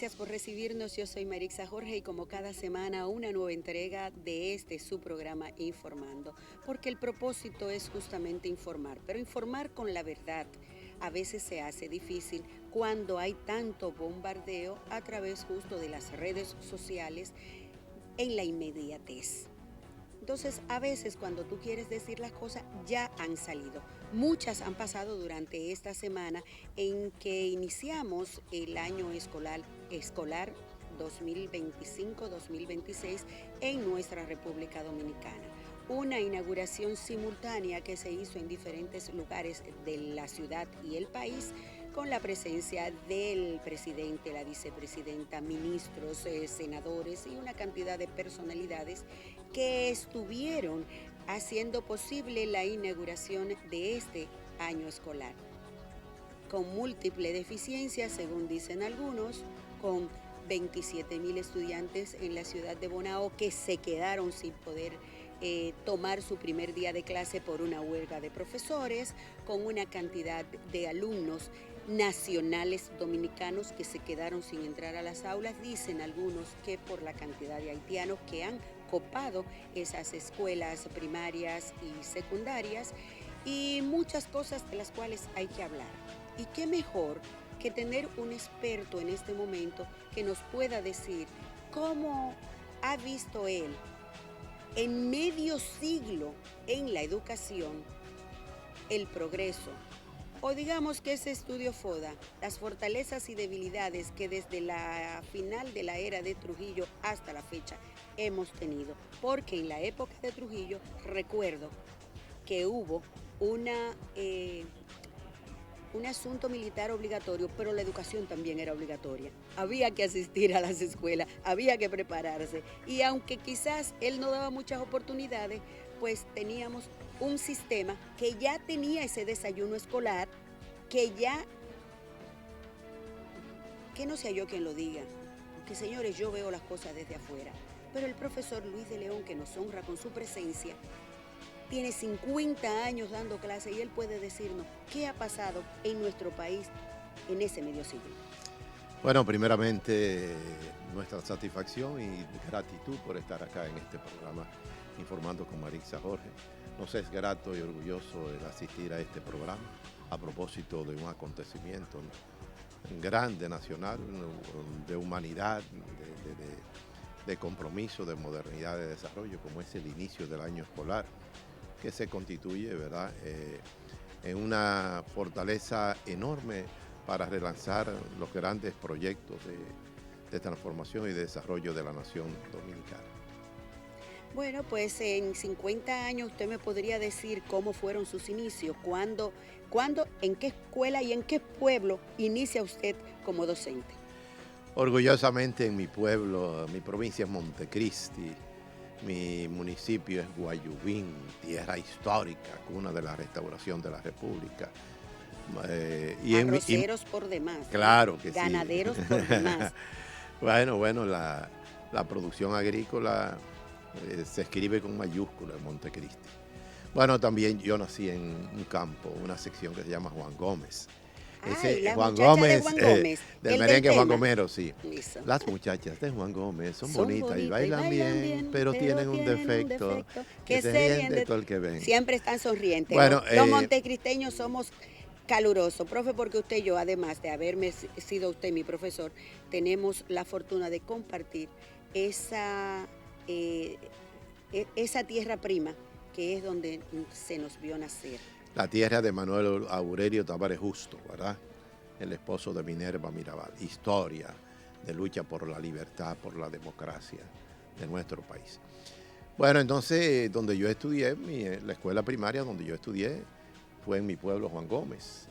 gracias por recibirnos. Yo soy Marixa Jorge y como cada semana una nueva entrega de su programa Informando, porque el propósito es justamente informar, pero informar con la verdad. A veces se hace difícil cuando hay tanto bombardeo a través justo de las redes sociales en la inmediatez. Entonces, a veces cuando tú quieres decir las cosas, ya han salido. Muchas han pasado durante esta semana en que iniciamos el año escolar 2025-2026 en nuestra República Dominicana. Una inauguración simultánea que se hizo en diferentes lugares de la ciudad y el país, con la presencia del presidente, la vicepresidenta, ministros, senadores y una cantidad de personalidades que estuvieron haciendo posible la inauguración de este año escolar, con múltiples deficiencias, según dicen algunos, con 27,000 estudiantes en la ciudad de Bonao que se quedaron sin poder tomar su primer día de clase por una huelga de profesores, con una cantidad de alumnos nacionales dominicanos que se quedaron sin entrar a las aulas. Dicen algunos que por la cantidad de haitianos que han copado esas escuelas primarias y secundarias, y muchas cosas de las cuales hay que hablar. Y qué mejor que tener un experto en este momento que nos pueda decir cómo ha visto él en medio siglo en la educación el progreso, o digamos que ese estudio FODA, las fortalezas y debilidades que desde la final de la era de Trujillo hasta la fecha hemos tenido. Porque en la época de Trujillo recuerdo que hubo un asunto militar obligatorio, pero la educación también era obligatoria. Había que asistir a las escuelas, había que prepararse. Y aunque quizás él no daba muchas oportunidades, pues teníamos un sistema que ya tenía ese desayuno escolar, que no sea yo quien lo diga, que señores, yo veo las cosas desde afuera. Pero el profesor Luis de León, que nos honra con su presencia, tiene 50 años dando clase y él puede decirnos qué ha pasado en nuestro país en ese medio siglo. Bueno, primeramente nuestra satisfacción y gratitud por estar acá en este programa Informando con Marixa Jorge. Nos es grato y orgulloso el asistir a este programa a propósito de un acontecimiento grande nacional, de humanidad, de compromiso, de modernidad, de desarrollo, como es el inicio del año escolar, que se constituye, ¿verdad?, en una fortaleza enorme para relanzar los grandes proyectos de transformación y de desarrollo de la nación dominicana. Bueno, pues en 50 años usted me podría decir cómo fueron sus inicios, cuándo, en qué escuela y en qué pueblo inicia usted como docente. Orgullosamente en mi pueblo, mi provincia es Montecristi. Mi municipio es Guayubín, tierra histórica, cuna de la restauración de la República. Arroceros por demás. Claro que ganaderos sí. por demás. Bueno, la producción agrícola se escribe con mayúsculas en Montecristi. Bueno, también yo nací en un campo, una sección que se llama Juan Gómez. La Juan Gómez, de Juan Gómez, del merengue del Juan Gomero, sí. Eso. Las muchachas de Juan Gómez son bonitas y bailan bien, pero tienen un defecto que se ríen de todo el que ven. Siempre están sonrientes. Bueno, los montecristeños somos calurosos, profe, porque usted y yo, además de haberme sido usted mi profesor, tenemos la fortuna de compartir esa tierra prima que es donde se nos vio nacer. La tierra de Manuel Aurelio Tavares Justo, ¿verdad? El esposo de Minerva Mirabal. Historia de lucha por la libertad, por la democracia de nuestro país. Bueno, entonces, donde yo estudié, la escuela primaria donde yo estudié fue en mi pueblo Juan Gómez,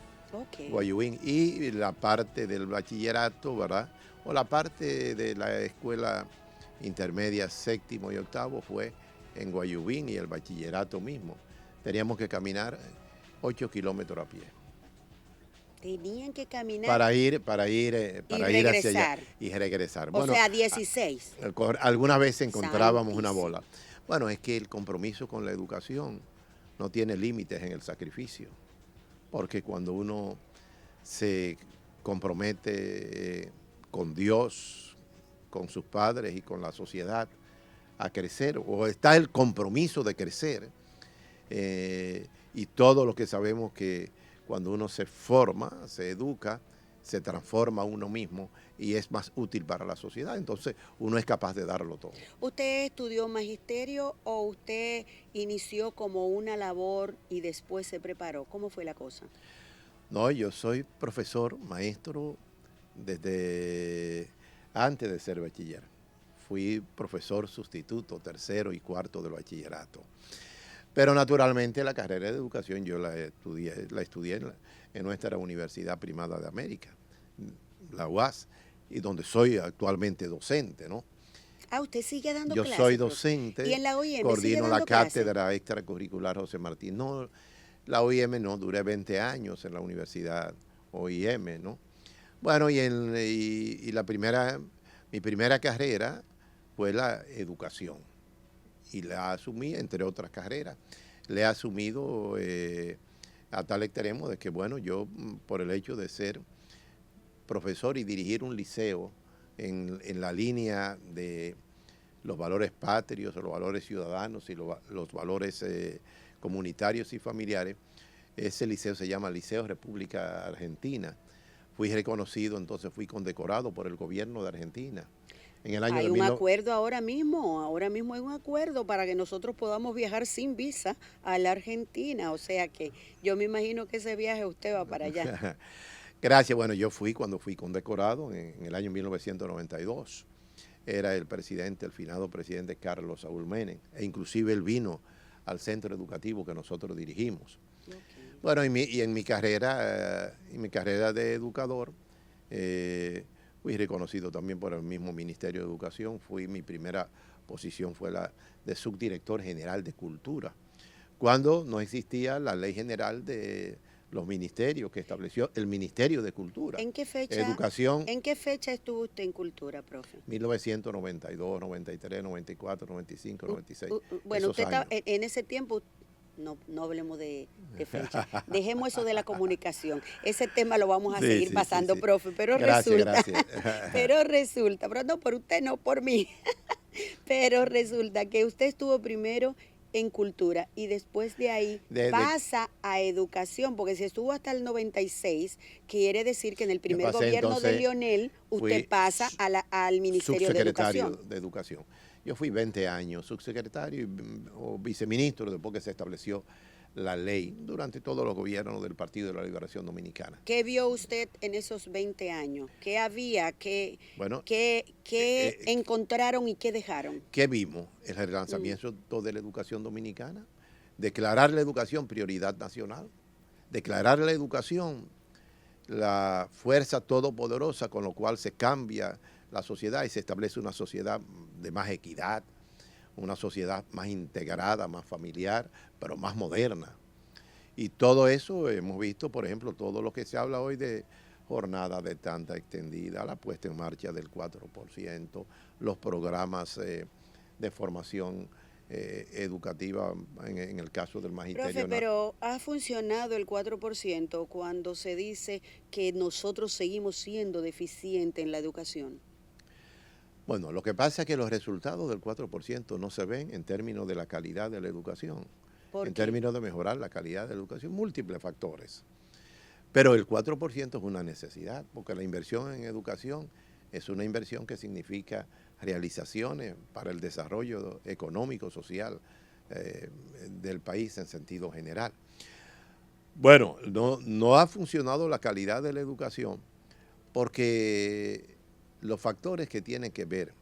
Guayubín. Y la parte del bachillerato, ¿verdad? O la parte de la escuela intermedia, séptimo y octavo, fue en Guayubín, y el bachillerato mismo. Teníamos que caminar 8 kilómetros a pie. Tenían que caminar para ir hacia allá y regresar. O sea, 16. Algunas veces encontrábamos una bola. Bueno, es que el compromiso con la educación no tiene límites en el sacrificio, porque cuando uno se compromete con Dios, con sus padres y con la sociedad a crecer, o está el compromiso de crecer, y todo lo que sabemos que cuando uno se forma, se educa, se transforma uno mismo y es más útil para la sociedad, entonces uno es capaz de darlo todo. ¿Usted estudió magisterio o usted inició como una labor y después se preparó? ¿Cómo fue la cosa? No, yo soy profesor, maestro, desde antes de ser bachiller. Fui profesor sustituto, tercero y cuarto del bachillerato. Pero naturalmente la carrera de educación yo la estudié en nuestra Universidad Primada de América, la UAS, y donde soy actualmente docente, ¿no? Ah, usted sigue dando Yo clases, soy profe. docente, ¿Y en la OIM sigue coordino la dando clases? cátedra extracurricular José Martín. No, la OIM no, duré 20 años en la Universidad OIM, ¿no? Bueno, mi primera carrera fue la educación y la asumí, entre otras carreras, le he asumido a tal extremo de que, bueno, yo por el hecho de ser profesor y dirigir un liceo en la línea de los valores patrios, los valores ciudadanos y los valores comunitarios y familiares, ese liceo se llama Liceo República Argentina. Fui reconocido, entonces fui condecorado por el gobierno de Argentina. En el año Hay de un acuerdo ahora mismo hay un acuerdo para que nosotros podamos viajar sin visa a la Argentina, o sea que yo me imagino que ese viaje usted va para allá. Gracias, bueno, yo fui cuando fui condecorado en el año 1992. Era el presidente, el finado presidente Carlos Saúl Menem, e inclusive él vino al centro educativo que nosotros dirigimos. Okay. Bueno, en mi carrera de educador, fui reconocido también por el mismo Ministerio de Educación. Mi primera posición fue la de subdirector general de Cultura, cuando no existía la ley general de los ministerios que estableció el Ministerio de Cultura. ¿En qué fecha? Educación. ¿En qué fecha estuvo usted en Cultura, profe? 1992, 93, 94, 95, 96. Bueno, usted estaba, en ese tiempo, no hablemos de fecha. Dejemos eso de la comunicación. Ese tema lo vamos a seguir pasando, profe. Pero gracias. Pero resulta, pero no por usted, no por mí. Pero resulta que usted estuvo primero en Cultura y después de ahí pasa a Educación, porque si estuvo hasta el 96, quiere decir que en el primer gobierno de Lionel usted pasa al Ministerio de Educación. Subsecretario de Educación. Yo fui 20 años subsecretario o viceministro después que se estableció la ley durante todos los gobiernos del Partido de la Liberación Dominicana. ¿Qué vio usted en esos 20 años? ¿Qué había? ¿Qué encontraron y qué dejaron? ¿Qué vimos? El relanzamiento de la educación dominicana, declarar la educación prioridad nacional, declarar la educación la fuerza todopoderosa con lo cual se cambia la sociedad y se establece una sociedad de más equidad, una sociedad más integrada, más familiar, pero más moderna. Y todo eso hemos visto, por ejemplo, todo lo que se habla hoy de jornada de tanta extendida, la puesta en marcha del 4%, los programas de formación educativa en el caso del magisterio. Profe, pero ¿ha funcionado el 4% cuando se dice que nosotros seguimos siendo deficientes en la educación? Bueno, lo que pasa es que los resultados del 4% no se ven en términos de la calidad de la educación, en términos de mejorar la calidad de la educación, múltiples factores. Pero el 4% es una necesidad, porque la inversión en educación es una inversión que significa realizaciones para el desarrollo económico, social del país en sentido general. Bueno, no ha funcionado la calidad de la educación porque los factores que tienen que ver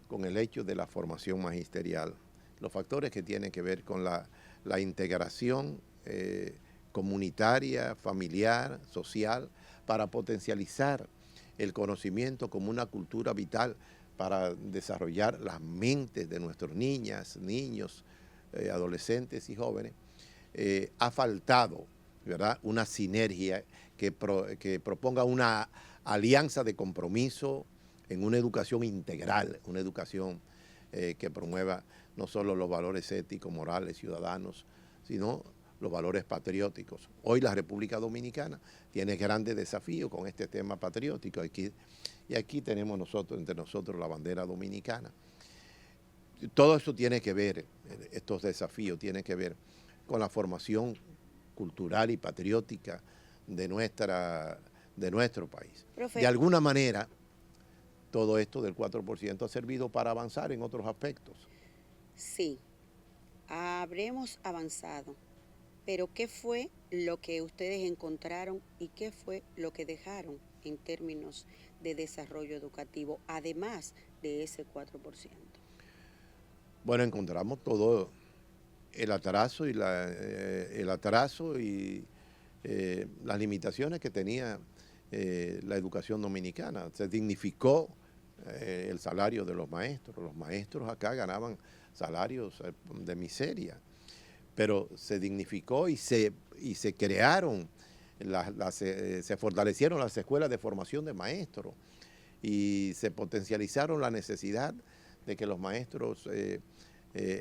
con el hecho de la formación magisterial, los factores que tienen que ver con la integración comunitaria, familiar, social, para potencializar el conocimiento como una cultura vital para desarrollar las mentes de nuestras niñas, niños, adolescentes y jóvenes, ha faltado, ¿verdad?, una sinergia que proponga una alianza de compromiso en una educación integral, una educación que promueva no solo los valores éticos, morales, ciudadanos, sino los valores patrióticos. Hoy la República Dominicana tiene grandes desafíos con este tema patriótico. Y aquí tenemos entre nosotros la bandera dominicana. Todo eso tiene que ver, estos desafíos tienen que ver con la formación cultural y patriótica de nuestro país. Profe, de alguna manera, todo esto del 4% ha servido para avanzar en otros aspectos. sí, habremos avanzado, pero ¿qué fue lo que ustedes encontraron y qué fue lo que dejaron en términos de desarrollo educativo, además de ese 4%? Bueno, encontramos todo el atraso y las limitaciones que tenía la educación dominicana. Se dignificó el salario de los maestros. Los maestros acá ganaban salarios de miseria, pero se dignificó y se crearon, se fortalecieron las escuelas de formación de maestros y se potencializaron la necesidad de que los maestros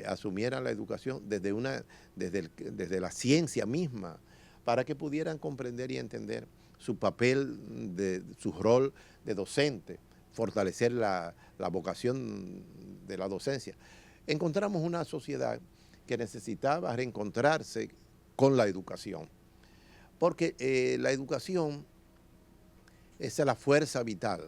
asumieran la educación desde la ciencia misma, para que pudieran comprender y entender su papel, su rol de docente, fortalecer la vocación de la docencia. Encontramos una sociedad que necesitaba reencontrarse con la educación, porque la educación es la fuerza vital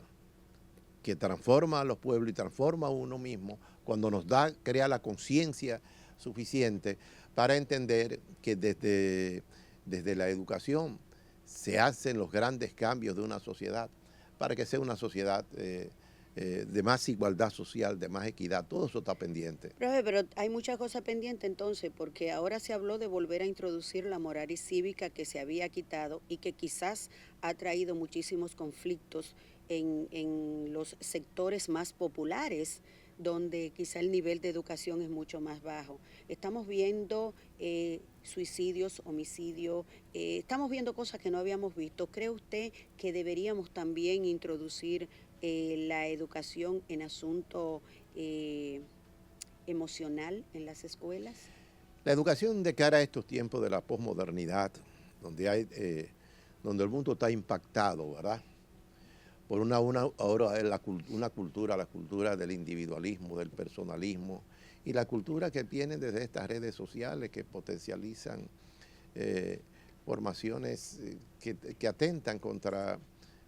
que transforma a los pueblos y transforma a uno mismo cuando crea la conciencia suficiente para entender que desde la educación se hacen los grandes cambios de una sociedad para que sea una sociedad de más igualdad social, de más equidad. Todo eso está pendiente. Profe, pero hay muchas cosas pendientes entonces, porque ahora se habló de volver a introducir la moral y cívica que se había quitado y que quizás ha traído muchísimos conflictos en los sectores más populares, donde quizá el nivel de educación es mucho más bajo. Estamos viendo suicidios, homicidios, estamos viendo cosas que no habíamos visto. ¿Cree usted que deberíamos también introducir la educación en asunto emocional en las escuelas? La educación de cara a estos tiempos de la posmodernidad, donde el mundo está impactado, ¿verdad?, por ahora una cultura, la cultura del individualismo, del personalismo, y la cultura que viene desde estas redes sociales que potencializan formaciones que atentan contra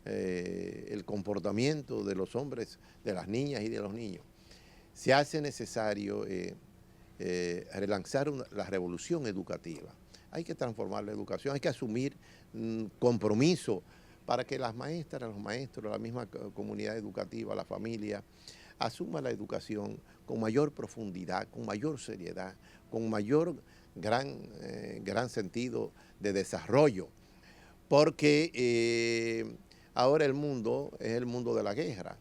el comportamiento de los hombres, de las niñas y de los niños. Se hace necesario relanzar la revolución educativa. Hay que transformar la educación, hay que asumir compromiso para que las maestras, los maestros, la misma comunidad educativa, la familia, asuma la educación con mayor profundidad, con mayor seriedad, con mayor gran sentido de desarrollo, porque ahora el mundo es el mundo de la guerra.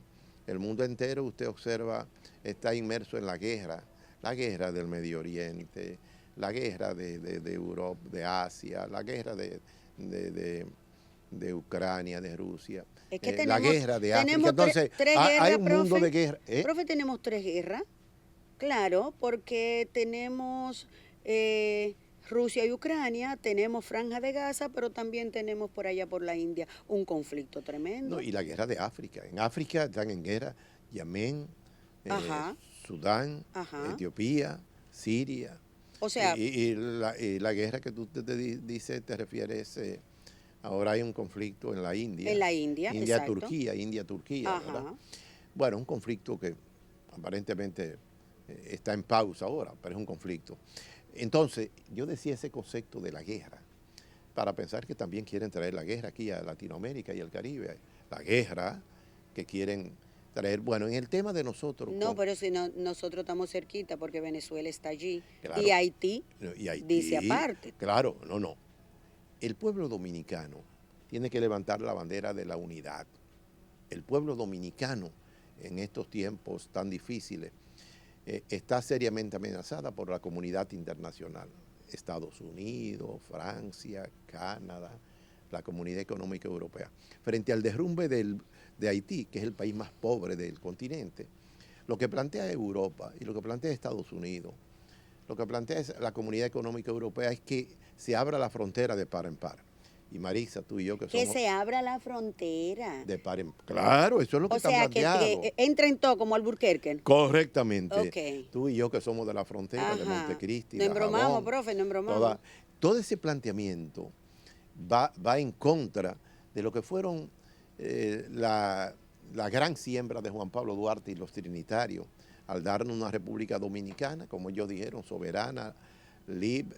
El mundo entero, usted observa, está inmerso en la guerra del Medio Oriente, la guerra de Europa, de Asia, la guerra de Ucrania, de Rusia, Es que la guerra de África. Entonces, tres hay un guerras, mundo profe. de guerra. Profe, tenemos 3 guerras, claro, porque tenemos Rusia y Ucrania, tenemos Franja de Gaza, pero también tenemos por allá por la India un conflicto tremendo. No, y la guerra de África. En África están en guerra Yemen, Ajá. Sudán, Ajá. Etiopía, Siria. O sea, Y la guerra que tú dices, te refieres, ahora hay un conflicto en la India. en la India, exacto. India-Turquía, Ajá. ¿verdad? Bueno, un conflicto que aparentemente está en pausa ahora, pero es un conflicto. Entonces, yo decía ese concepto de la guerra, para pensar que también quieren traer la guerra aquí a Latinoamérica y al Caribe. La guerra que quieren traer, bueno, en el tema de nosotros. No, pero si no, nosotros estamos cerquita porque Venezuela está allí. Claro, y Haití Haití dice aparte. Claro, no. El pueblo dominicano tiene que levantar la bandera de la unidad. El pueblo dominicano en estos tiempos tan difíciles está seriamente amenazada por la comunidad internacional. Estados Unidos, Francia, Canadá, la Comunidad Económica Europea. Frente al derrumbe de Haití, que es el país más pobre del continente, lo que plantea Europa y lo que plantea Estados Unidos Lo que plantea la Comunidad Económica Europea es que se abra la frontera de par en par. Y Marisa, tú y yo que somos... Que se abra la frontera. De par en par. Claro, eso es lo que O está sea, planteado. que entren todo como Alburquerque. Correctamente. Ok. Tú y yo que somos de la frontera, de Ajá. Montecristi, No de embromamos, Jabón, profe, no embromamos. todo ese planteamiento va en contra de lo que fueron la gran siembra de Juan Pablo Duarte y los trinitarios al darnos una República Dominicana, como ellos dijeron, soberana, libre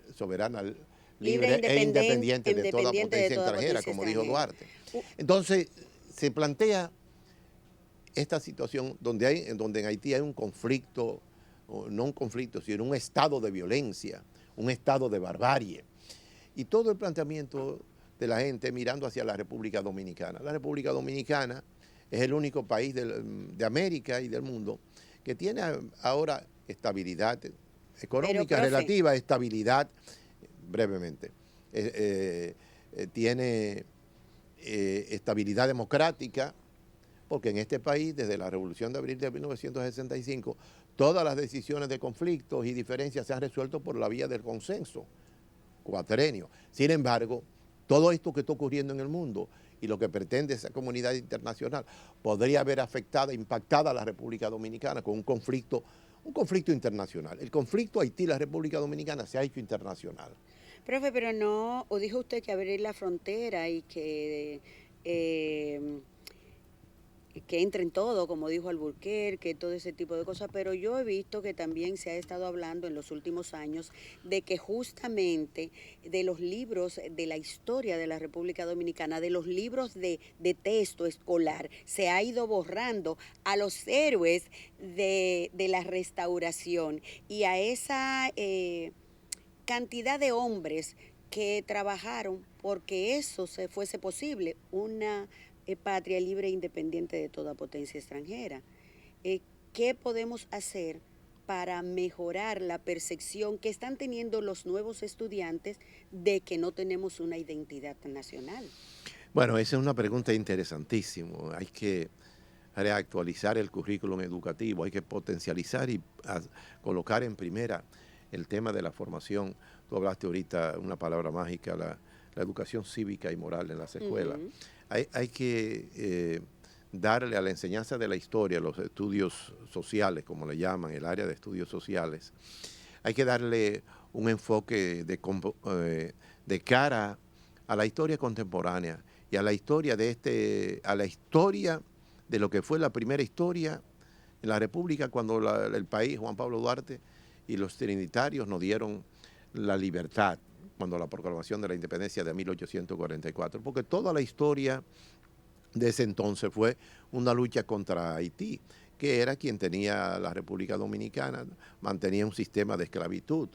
e independiente de toda potencia extranjera, como dijo Duarte. Entonces, se plantea esta situación donde en Haití hay un conflicto, no un conflicto, sino un estado de violencia, un estado de barbarie. Y todo el planteamiento de la gente mirando hacia la República Dominicana. La República Dominicana es el único país de América y del mundo que tiene ahora estabilidad económica relativa, estabilidad, brevemente, tiene estabilidad democrática, porque en este país, desde la Revolución de Abril de 1965, todas las decisiones de conflictos y diferencias se han resuelto por la vía del consenso cuatrenio. Sin embargo, todo esto que está ocurriendo en el mundo y lo que pretende esa comunidad internacional podría haber afectado, impactado a la República Dominicana con un conflicto internacional. El conflicto Haití-la República Dominicana se ha hecho internacional. Profe, pero no, o dijo usted que abrir la frontera y que entren todo, como dijo Alburquerque, todo ese tipo de cosas, pero yo he visto que también se ha estado hablando en los últimos años de que justamente de los libros de la historia de la República Dominicana, de los libros de texto escolar, se ha ido borrando a los héroes de la restauración y a esa cantidad de hombres que trabajaron porque eso se fuese posible, una patria libre e independiente de toda potencia extranjera. ¿Qué podemos hacer para mejorar la percepción que están teniendo los nuevos estudiantes de que no tenemos una identidad nacional? Bueno, esa es una pregunta interesantísima. Hay que reactualizar el currículum educativo, hay que potencializar y colocar en primera el tema de la formación. Tú hablaste ahorita una palabra mágica, la educación cívica y moral en las escuelas. Uh-huh. Hay que darle a la enseñanza de la historia, los estudios sociales, como le llaman, el área de estudios sociales, hay que darle un enfoque de cara a la historia contemporánea y a la historia de lo que fue la primera historia en la República cuando el país, Juan Pablo Duarte y los trinitarios nos dieron la libertad, cuando la proclamación de la independencia de 1844, porque toda la historia de ese entonces fue una lucha contra Haití, que era quien tenía la República Dominicana, mantenía un sistema de esclavitud.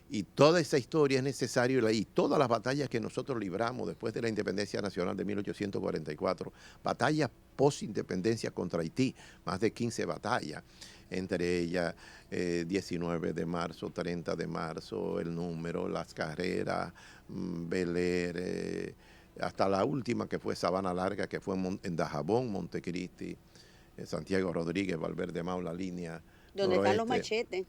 Y toda esa historia es necesaria, y todas las batallas que nosotros libramos después de la independencia nacional de 1844, batallas post-independencia contra Haití, más de 15 batallas, entre ellas 19 de marzo, 30 de marzo, el número, las carreras, Beler, hasta la última que fue Sabana Larga, que fue en Dajabón, Montecristi, Santiago Rodríguez, Valverde Mau, la línea donde están los machetes,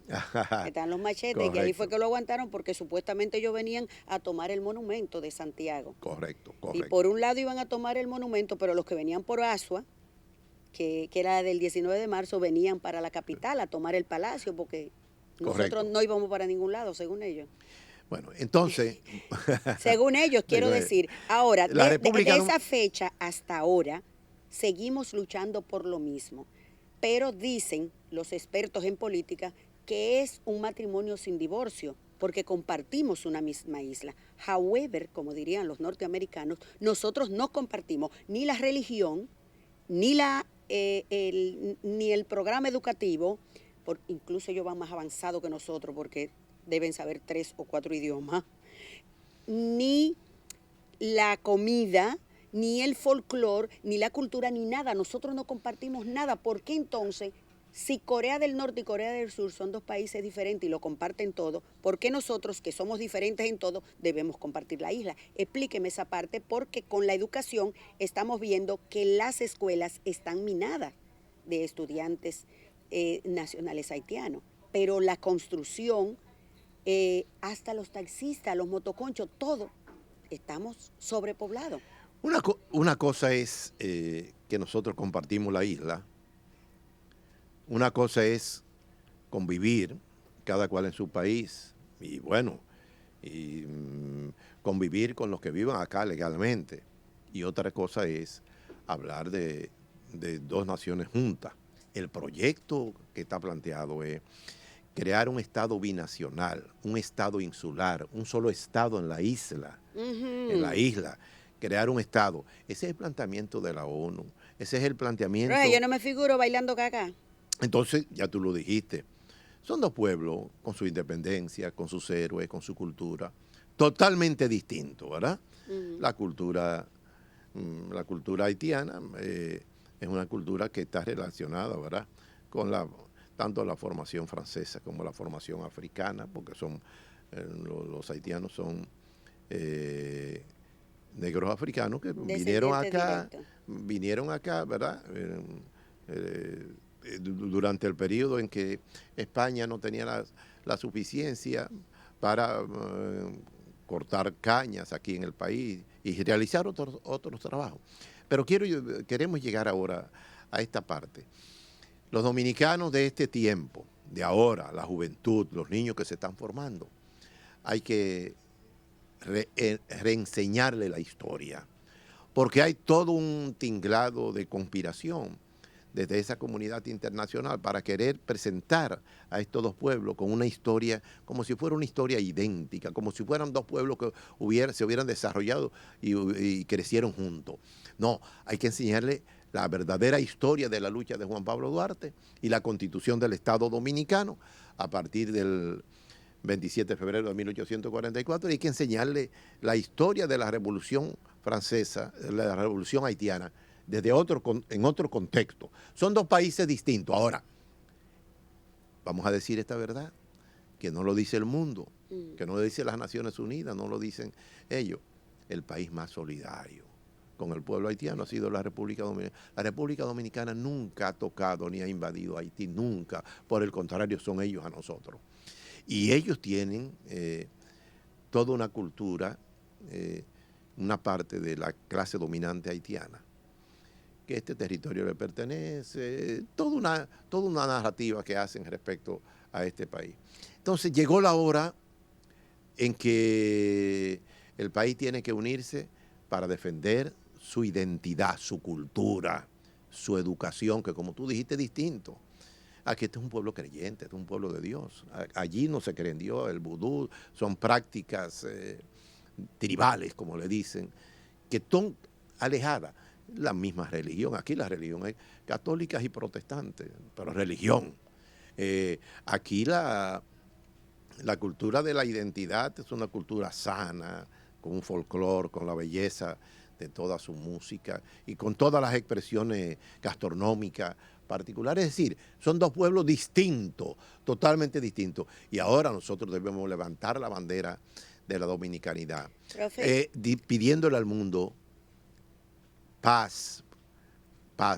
están los machetes, correcto. Y ahí fue que lo aguantaron porque supuestamente ellos venían a tomar el monumento de Santiago. Correcto. Y por un lado iban a tomar el monumento, pero los que venían por Asua, que era del 19 de marzo, venían para la capital a tomar el palacio porque nosotros no íbamos para ningún lado, según ellos. Bueno, entonces... según ellos, quiero decir. Ahora, de esa fecha hasta ahora, seguimos luchando por lo mismo. Pero dicen los expertos en política que es un matrimonio sin divorcio, porque compartimos una misma isla. However, como dirían los norteamericanos, nosotros no compartimos ni la religión, ni el programa educativo, incluso ellos van más avanzados que nosotros porque deben saber 3 o 4 idiomas, ni la comida, ni el folclore, ni la cultura, ni nada. Nosotros no compartimos nada. ¿Por qué entonces, si Corea del Norte y Corea del Sur son 2 países diferentes y lo comparten todo, por qué nosotros, que somos diferentes en todo, debemos compartir la isla? Explíqueme esa parte, porque con la educación estamos viendo que las escuelas están minadas de estudiantes nacionales haitianos, pero la construcción hasta los taxistas, los motoconchos, todo, estamos sobrepoblados. Una cosa es que nosotros compartimos la isla, una cosa es convivir, cada cual en su país, y bueno, y convivir con los que vivan acá legalmente. Y otra cosa es hablar de dos naciones juntas. El proyecto que está planteado es crear un estado binacional, un estado insular, un solo estado en la isla, crear un estado. Ese es el planteamiento de la ONU, ese es el planteamiento... Pero yo no me figuro bailando caca. Entonces, ya tú lo dijiste, son dos pueblos con su independencia, con sus héroes, con su cultura, totalmente distintos, ¿verdad? La cultura haitiana es una cultura que está relacionada, ¿verdad?, con tanto la formación francesa como la formación africana, porque los haitianos son negros africanos que vinieron acá, ¿verdad?, durante el periodo en que España no tenía la suficiencia para cortar cañas aquí en el país y realizar otros trabajos. Pero queremos llegar ahora a esta parte. Los dominicanos de este tiempo, de ahora, la juventud, los niños que se están formando, hay que reenseñarle la historia, porque hay todo un tinglado de conspiración desde esa comunidad internacional para querer presentar a estos dos pueblos con una historia, como si fuera una historia idéntica, como si fueran dos pueblos que se hubieran desarrollado y crecieron juntos. No, hay que enseñarle la verdadera historia de la lucha de Juan Pablo Duarte y la constitución del Estado Dominicano a partir del 27 de febrero de 1844, y hay que enseñarle la historia de la Revolución Francesa, la Revolución Haitiana, en otro contexto. Son dos países distintos. Ahora, vamos a decir esta verdad, que no lo dice el mundo, que no lo dice las Naciones Unidas, no lo dicen ellos. El país más solidario con el pueblo haitiano ha sido la República Dominicana. La República Dominicana nunca ha tocado ni ha invadido Haití, nunca. Por el contrario, son ellos a nosotros. Y ellos tienen toda una cultura, una parte de la clase dominante haitiana, que este territorio le pertenece, toda una narrativa que hacen respecto a este país. Entonces llegó la hora en que el país tiene que unirse para defender su identidad, su cultura, su educación, que como tú dijiste es distinto. Aquí este es un pueblo creyente, este es un pueblo de Dios. Allí no se cree en Dios, el vudú, son prácticas tribales, como le dicen, que son alejadas. La misma religión, aquí la religión es católica y protestante, pero religión. Aquí la cultura de la identidad es una cultura sana, con un folclore, con la belleza de toda su música y con todas las expresiones gastronómicas particulares. Es decir, son dos pueblos distintos, totalmente distintos. Y ahora nosotros debemos levantar la bandera de la dominicanidad, pidiéndole al mundo paz,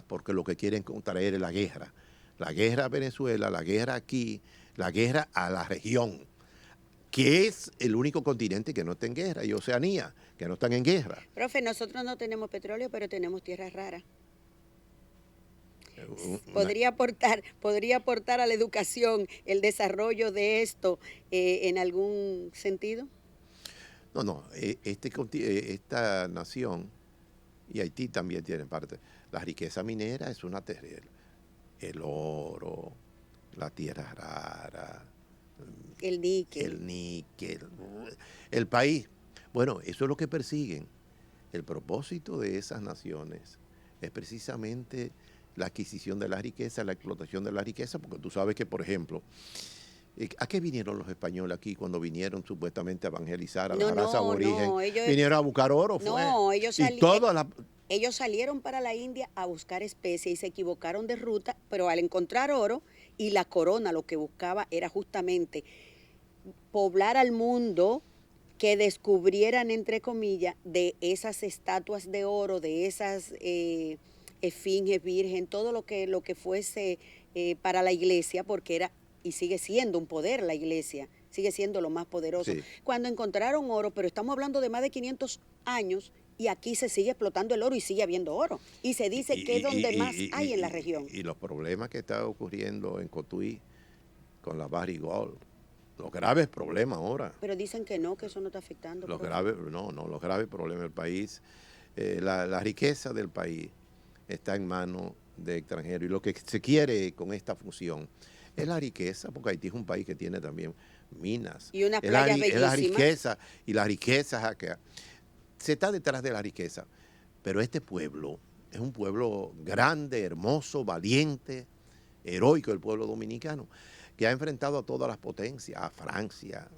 porque lo que quieren traer es la guerra a Venezuela, la guerra aquí, la guerra a la región, que es el único continente que no está en guerra, y Oceanía, que no están en guerra. Profe, nosotros no tenemos petróleo, pero tenemos tierras raras. ¿Podría aportar a la educación el desarrollo de esto en algún sentido? No, esta nación, y Haití también tiene parte, la riqueza minera es una terrible. El oro, la tierra rara, el níquel, el país. Bueno, eso es lo que persiguen. El propósito de esas naciones es precisamente la adquisición de la riqueza, la explotación de la riqueza, porque tú sabes que, por ejemplo, ¿a qué vinieron los españoles aquí cuando vinieron supuestamente a evangelizar a la raza aborigen? Vinieron a buscar oro, ellos salieron para la India a buscar especies y se equivocaron de ruta, pero al encontrar oro y la corona lo que buscaba era justamente poblar al mundo, que descubrieran, entre comillas, de esas estatuas de oro, de esas esfinges virgen, todo lo que fuese para la iglesia, porque era y sigue siendo un poder la iglesia sigue siendo lo más poderoso. Sí. Cuando encontraron oro, pero estamos hablando de más de 500 años, y aquí se sigue explotando el oro y sigue habiendo oro. Y se dice que es donde más hay en la región. Y los problemas que está ocurriendo en Cotuí con la Barrick Gold, los graves problemas ahora. Pero dicen que no, que eso no está afectando. Los graves problemas del país. La riqueza del país está en manos de extranjeros. Y lo que se quiere con esta fusión es la riqueza, porque Haití es un país que tiene también minas. Y unas playas bellísimas. Es la riqueza, y la riqueza acá. Se está detrás de la riqueza. Pero este pueblo es un pueblo grande, hermoso, valiente, heroico, el pueblo dominicano, que ha enfrentado a todas las potencias, a Francia,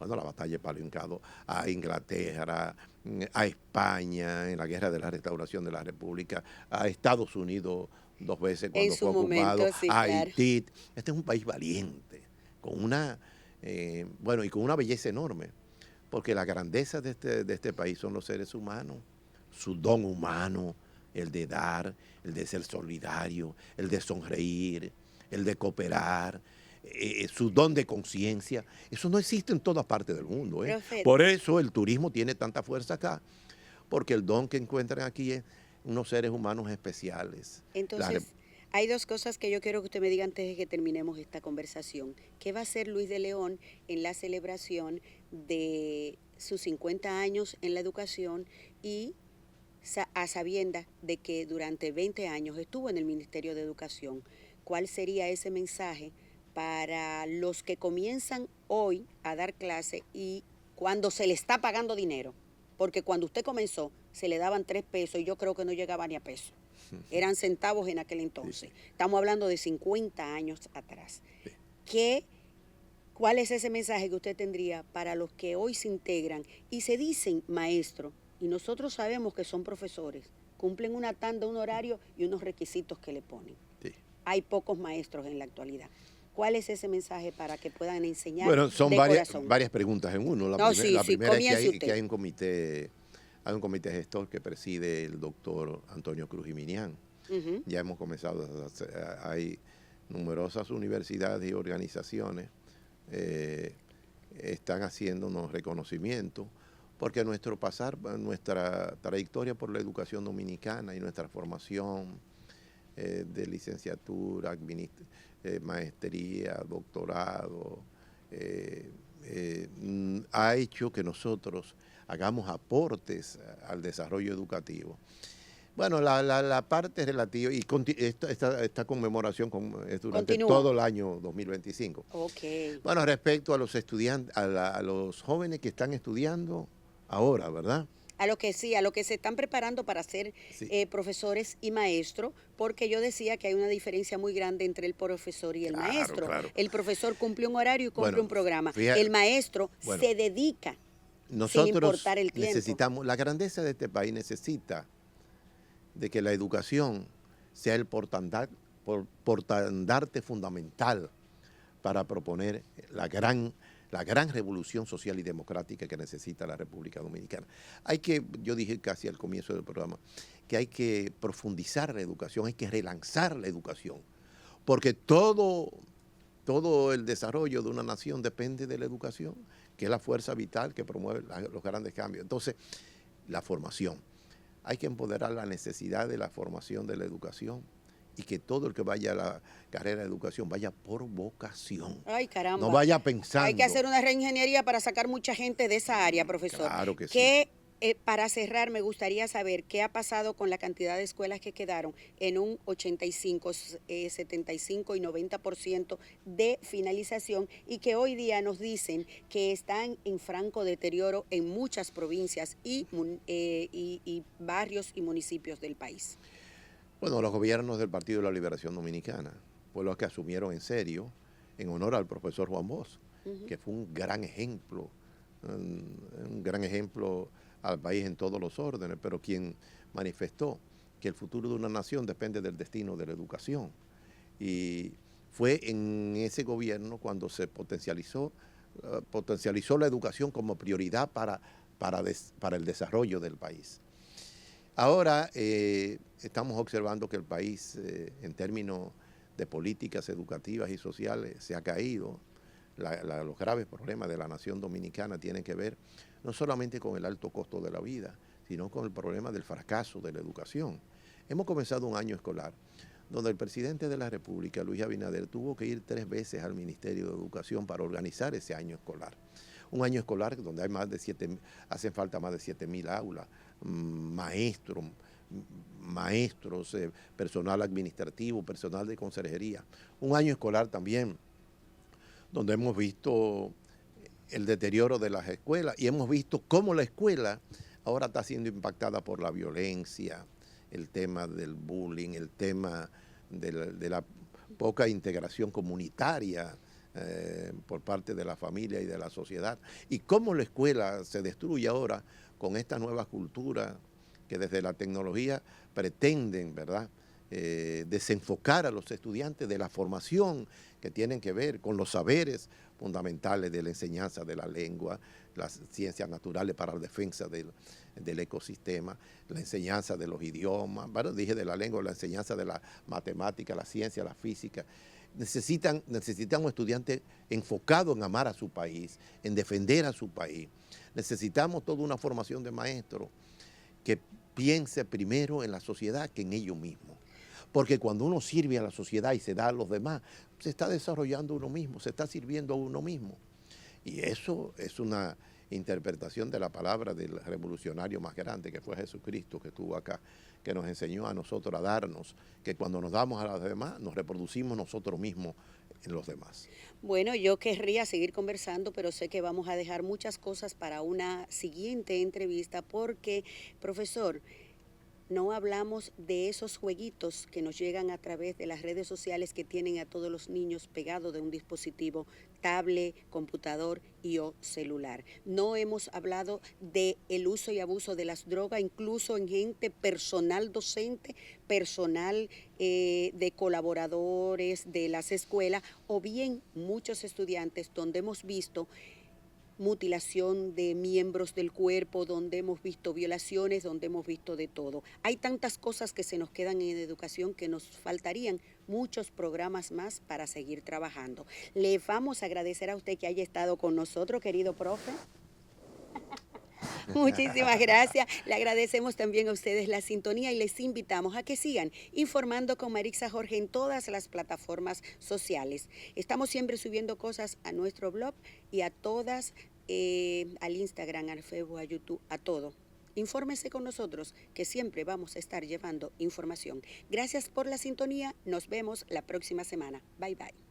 la batalla de Palo, a Inglaterra, a España, en la guerra de la restauración de la República, a Estados Unidos 2 veces cuando fue ocupado, sí, a Haití. Este es un país valiente, con una, y con una belleza enorme, porque la grandeza de este país son los seres humanos, su don humano, el de dar, el de ser solidario, el de sonreír, el de cooperar, su don de conciencia. Eso no existe en todas partes del mundo. Por eso el turismo tiene tanta fuerza acá, porque el don que encuentran aquí es unos seres humanos especiales. Entonces, hay 2 cosas que yo quiero que usted me diga antes de que terminemos esta conversación. ¿Qué va a hacer Luis de León en la celebración de sus 50 años en la educación y a sabiendas de que durante 20 años estuvo en el Ministerio de Educación? ¿Cuál sería ese mensaje para los que comienzan hoy a dar clase y cuando se le está pagando dinero? Porque cuando usted comenzó se le daban 3 pesos y yo creo que no llegaba ni a peso. Eran centavos en aquel entonces. Estamos hablando de 50 años atrás. ¿Cuál es ese mensaje que usted tendría para los que hoy se integran y se dicen maestros? Y nosotros sabemos que son profesores, cumplen una tanda, un horario y unos requisitos que le ponen. Sí. Hay pocos maestros en la actualidad. ¿Cuál es ese mensaje para que puedan enseñar? Bueno, son varias preguntas en uno. La primera es que hay un comité gestor que preside el doctor Antonio Cruz Jiminián. Ya hemos comenzado, hay numerosas universidades y organizaciones están haciendo unos reconocimientos, porque nuestra trayectoria por la educación dominicana y nuestra formación de licenciatura, maestría, doctorado, ha hecho que nosotros hagamos aportes al desarrollo educativo. Bueno, la parte relativa, y esta conmemoración es durante todo el año 2025. Okay. Bueno, respecto a los estudiantes, a los jóvenes que están estudiando ahora, ¿verdad? A lo que se están preparando para ser profesores y maestros, porque yo decía que hay una diferencia muy grande entre el profesor y el maestro. Claro. El profesor cumple un horario y cumple un programa. El maestro se dedica sin importar el tiempo. La grandeza de este país necesita de que la educación sea el portandarte fundamental para proponer la gran revolución social y democrática que necesita la República Dominicana. Yo dije casi al comienzo del programa, que hay que profundizar la educación, hay que relanzar la educación, porque todo el desarrollo de una nación depende de la educación, que es la fuerza vital que promueve los grandes cambios. Entonces, la formación. Hay que empoderar la necesidad de la formación de la educación y que todo el que vaya a la carrera de educación vaya por vocación. Ay, caramba. No vaya pensando. Hay que hacer una reingeniería para sacar mucha gente de esa área, profesor. Claro que sí. Para cerrar, me gustaría saber qué ha pasado con la cantidad de escuelas que quedaron en un 85, 75 y 90% de finalización y que hoy día nos dicen que están en franco deterioro en muchas provincias y barrios y municipios del país. Bueno, los gobiernos del Partido de la Liberación Dominicana, pues los que asumieron en serio, en honor al profesor Juan Bosch, que fue un gran ejemplo al país en todos los órdenes, pero quien manifestó que el futuro de una nación depende del destino de la educación. Y fue en ese gobierno cuando se potencializó la educación como prioridad para el desarrollo del país. Ahora estamos observando que el país, en términos de políticas educativas y sociales, se ha caído. los graves problemas de la nación dominicana tienen que ver no solamente con el alto costo de la vida, sino con el problema del fracaso de la educación. Hemos comenzado un año escolar donde el presidente de la República, Luis Abinader, tuvo que ir 3 veces al Ministerio de Educación para organizar ese año escolar. Un año escolar donde hay hacen falta más de 7.000 aulas, maestros, personal administrativo, personal de conserjería. Un año escolar también donde hemos visto el deterioro de las escuelas y hemos visto cómo la escuela ahora está siendo impactada por la violencia, el tema del bullying, el tema de la poca integración comunitaria por parte de la familia y de la sociedad, y cómo la escuela se destruye ahora con esta nueva cultura que desde la tecnología pretenden, ¿verdad?, desenfocar a los estudiantes de la formación que tienen que ver con los saberes fundamentales de la enseñanza de la lengua, las ciencias naturales para la defensa del ecosistema, la enseñanza de los idiomas, bueno, dije de la lengua, la enseñanza de la matemática, la ciencia, la física. Necesitan un estudiante enfocado en amar a su país, en defender a su país. Necesitamos toda una formación de maestros que piense primero en la sociedad que en ellos mismos. Porque cuando uno sirve a la sociedad y se da a los demás, se está desarrollando uno mismo, se está sirviendo a uno mismo. Y eso es una interpretación de la palabra del revolucionario más grande, que fue Jesucristo, que estuvo acá, que nos enseñó a nosotros a darnos, que cuando nos damos a los demás, nos reproducimos nosotros mismos en los demás. Bueno, yo querría seguir conversando, pero sé que vamos a dejar muchas cosas para una siguiente entrevista porque, profesor, no hablamos de esos jueguitos que nos llegan a través de las redes sociales que tienen a todos los niños pegados de un dispositivo, tablet, computador y o celular. No hemos hablado del uso y abuso de las drogas, incluso en gente personal docente, personal de colaboradores de las escuelas o bien muchos estudiantes donde hemos visto mutilación de miembros del cuerpo, donde hemos visto violaciones, donde hemos visto de todo. Hay tantas cosas que se nos quedan en educación que nos faltarían muchos programas más para seguir trabajando. Le vamos a agradecer a usted que haya estado con nosotros, querido profe. Muchísimas gracias. Le agradecemos también a ustedes la sintonía y les invitamos a que sigan informando con Marixa Jorge en todas las plataformas sociales. Estamos siempre subiendo cosas a nuestro blog y a todas, al Instagram, al Facebook, a YouTube, a todo. Infórmese con nosotros que siempre vamos a estar llevando información. Gracias por la sintonía. Nos vemos la próxima semana. Bye, bye.